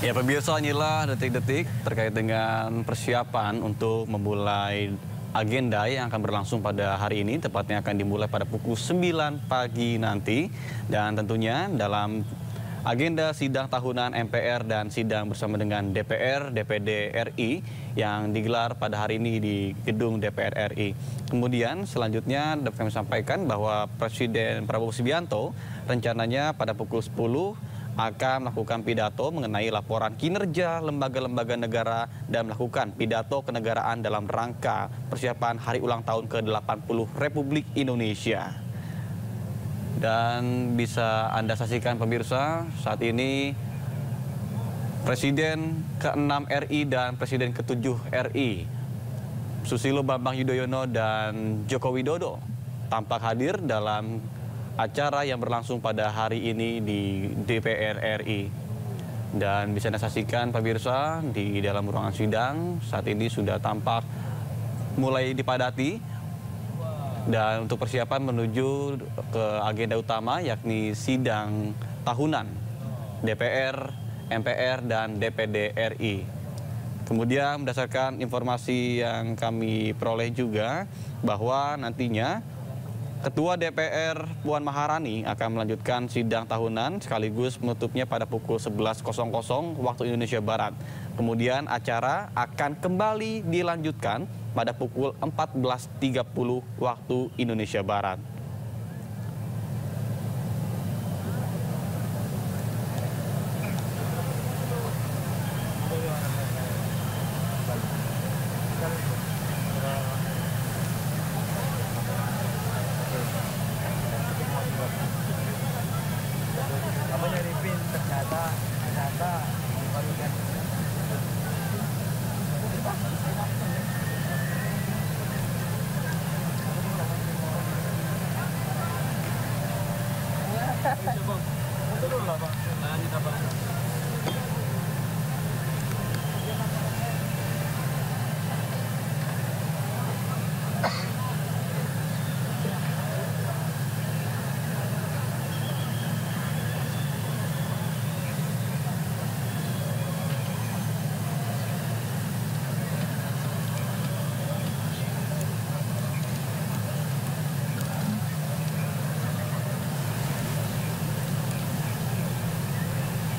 Ya pemirsa, inilah detik-detik terkait dengan persiapan untuk memulai agenda yang akan berlangsung pada hari ini, tepatnya akan dimulai pada pukul 9 pagi nanti. Dan tentunya dalam agenda sidang tahunan MPR dan sidang bersama dengan DPR, DPD RI yang digelar pada hari ini di gedung DPR RI. Kemudian selanjutnya dapat kami sampaikan bahwa Presiden Prabowo Subianto rencananya pada pukul 10 akan melakukan pidato mengenai laporan kinerja lembaga-lembaga negara dan melakukan pidato kenegaraan dalam rangka persiapan hari ulang tahun ke-80 Republik Indonesia. Dan bisa Anda saksikan pemirsa, saat ini Presiden ke-6 RI dan Presiden ke-7 RI, Susilo Bambang Yudhoyono dan Joko Widodo tampak hadir dalam acara yang berlangsung pada hari ini di DPR RI. Dan bisa Anda saksikan pemirsa, di dalam ruangan sidang saat ini sudah tampak mulai dipadati. Dan untuk persiapan menuju ke agenda utama yakni sidang tahunan DPR, MPR, dan DPD RI. Kemudian berdasarkan informasi yang kami peroleh juga bahwa nantinya Ketua DPR Puan Maharani akan melanjutkan sidang tahunan sekaligus menutupnya pada pukul 11.00 waktu Indonesia Barat. Kemudian acara akan kembali dilanjutkan pada pukul 14.30 waktu Indonesia Barat. ternyata baru kan betul lah Pak.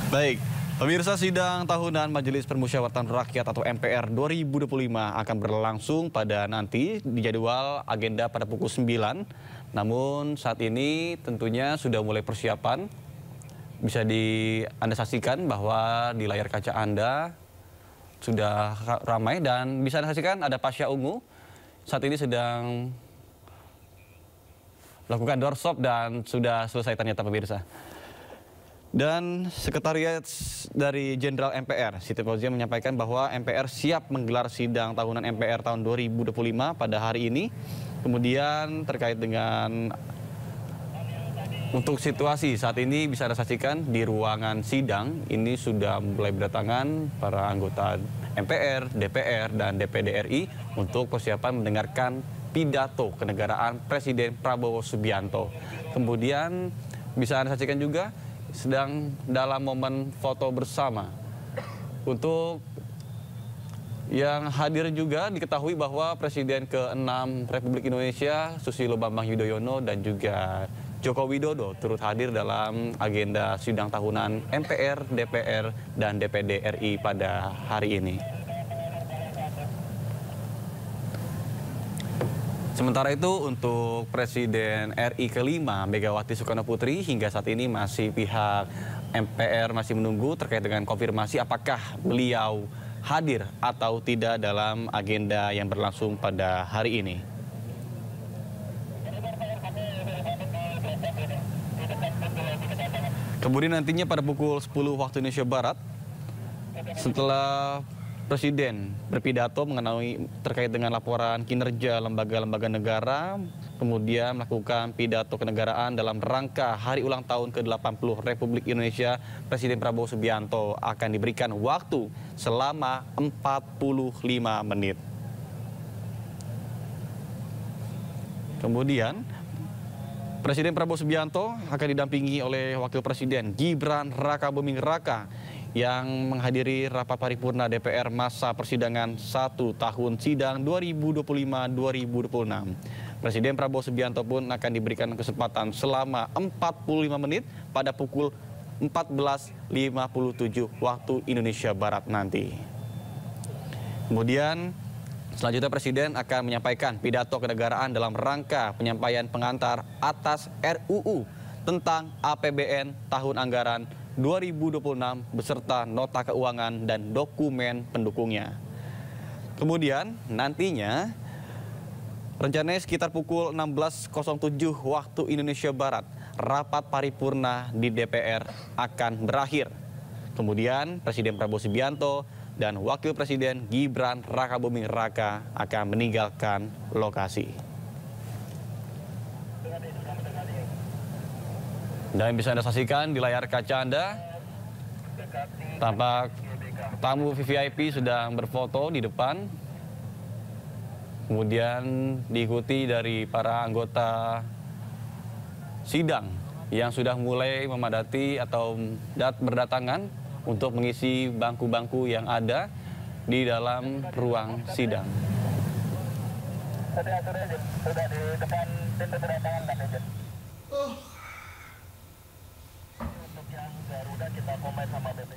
Baik, pemirsa, sidang tahunan Majelis Permusyawaratan Rakyat atau MPR 2025 akan berlangsung pada nanti di jadwal agenda pada pukul 9. Namun saat ini tentunya sudah mulai persiapan. Bisa Anda saksikan bahwa di layar kaca Anda sudah ramai dan bisa Anda saksikan ada Pasha Ungu. Saat ini sedang melakukan doorstop dan sudah selesai ternyata pemirsa. Dan Sekretariat dari Jenderal MPR, Siti Fauzia, menyampaikan bahwa MPR siap menggelar sidang tahunan MPR tahun 2025 pada hari ini. Kemudian terkait dengan untuk situasi saat ini bisa Anda saksikan di ruangan sidang ini sudah mulai berdatangan para anggota MPR, DPR, dan DPD RI untuk persiapan mendengarkan pidato kenegaraan Presiden Prabowo Subianto. Kemudian bisa Anda saksikan juga sedang dalam momen foto bersama. Untuk yang hadir juga diketahui bahwa Presiden ke-6 Republik Indonesia Susilo Bambang Yudhoyono dan juga Joko Widodo turut hadir dalam agenda sidang tahunan MPR, DPR, dan DPD RI pada hari ini. Sementara itu untuk Presiden RI kelima Megawati Soekarno Putri hingga saat ini masih pihak MPR masih menunggu terkait dengan konfirmasi apakah beliau hadir atau tidak dalam agenda yang berlangsung pada hari ini. Kemudian nantinya pada pukul 10 waktu Indonesia Barat, setelah Presiden berpidato mengenai terkait dengan laporan kinerja lembaga-lembaga negara, kemudian melakukan pidato kenegaraan dalam rangka hari ulang tahun ke-80 Republik Indonesia, Presiden Prabowo Subianto akan diberikan waktu selama 45 menit. Kemudian Presiden Prabowo Subianto akan didampingi oleh Wakil Presiden Gibran Rakabuming Raka yang menghadiri rapat paripurna DPR masa persidangan 1 tahun sidang 2025-2026. Presiden Prabowo Subianto pun akan diberikan kesempatan selama 45 menit pada pukul 14.57 waktu Indonesia Barat nanti. Kemudian selanjutnya Presiden akan menyampaikan pidato kenegaraan dalam rangka penyampaian pengantar atas RUU tentang APBN tahun anggaran 2026 beserta nota keuangan dan dokumen pendukungnya. Kemudian nantinya rencananya sekitar pukul 16.07 waktu Indonesia Barat, rapat paripurna di DPR akan berakhir. Kemudian Presiden Prabowo Subianto dan Wakil Presiden Gibran Rakabuming Raka akan meninggalkan lokasi. Dan bisa Anda saksikan di layar kaca Anda, tampak tamu VVIP sedang berfoto di depan. Kemudian diikuti dari para anggota sidang yang sudah mulai memadati atau berdatangan untuk mengisi bangku-bangku yang ada di dalam ruang sidang. Sudah di depan pintu kedatangan Pak Dirjen. Untuk yang Garuda kita combine sama BP.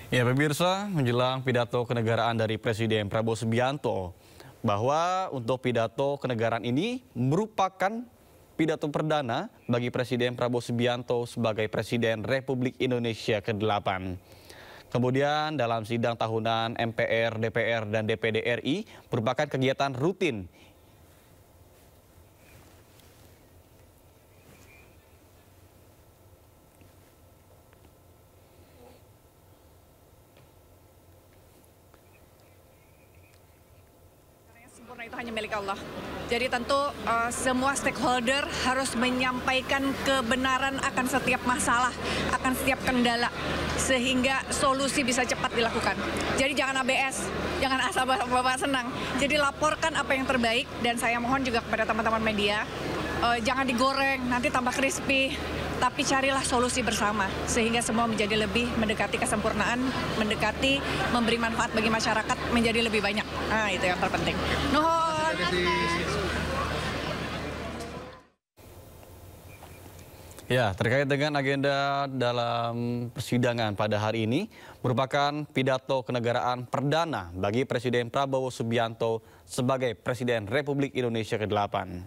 Ya pemirsa, menjelang pidato kenegaraan dari Presiden Prabowo Subianto, bahwa untuk pidato kenegaraan ini merupakan pidato perdana bagi Presiden Prabowo Subianto sebagai Presiden Republik Indonesia ke-8. Kemudian dalam sidang tahunan MPR, DPR, dan DPD RI merupakan kegiatan rutin sempurna itu hanya milik Allah. Jadi tentu semua stakeholder harus menyampaikan kebenaran akan setiap masalah, akan setiap kendala, sehingga solusi bisa cepat dilakukan. Jadi jangan ABS, jangan asal bapak senang. Jadi laporkan apa yang terbaik, dan saya mohon juga kepada teman-teman media, jangan digoreng, nanti tambah crispy. Tapi carilah solusi bersama, sehingga semua menjadi lebih mendekati kesempurnaan, mendekati memberi manfaat bagi masyarakat menjadi lebih banyak. Nah, itu yang terpenting. Nuhun. Ya, terkait dengan agenda dalam persidangan pada hari ini merupakan pidato kenegaraan perdana bagi Presiden Prabowo Subianto sebagai Presiden Republik Indonesia ke-8.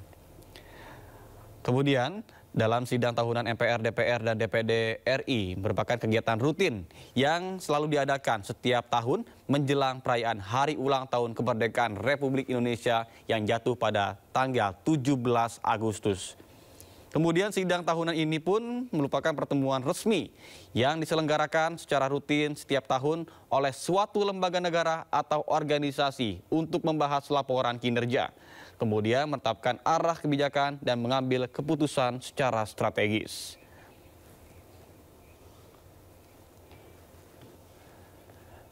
Kemudian, dalam sidang tahunan MPR, DPR, dan DPD RI merupakan kegiatan rutin yang selalu diadakan setiap tahun menjelang perayaan Hari Ulang Tahun Kemerdekaan Republik Indonesia yang jatuh pada tanggal 17 Agustus. Kemudian sidang tahunan ini pun merupakan pertemuan resmi yang diselenggarakan secara rutin setiap tahun oleh suatu lembaga negara atau organisasi untuk membahas laporan kinerja, kemudian menetapkan arah kebijakan dan mengambil keputusan secara strategis.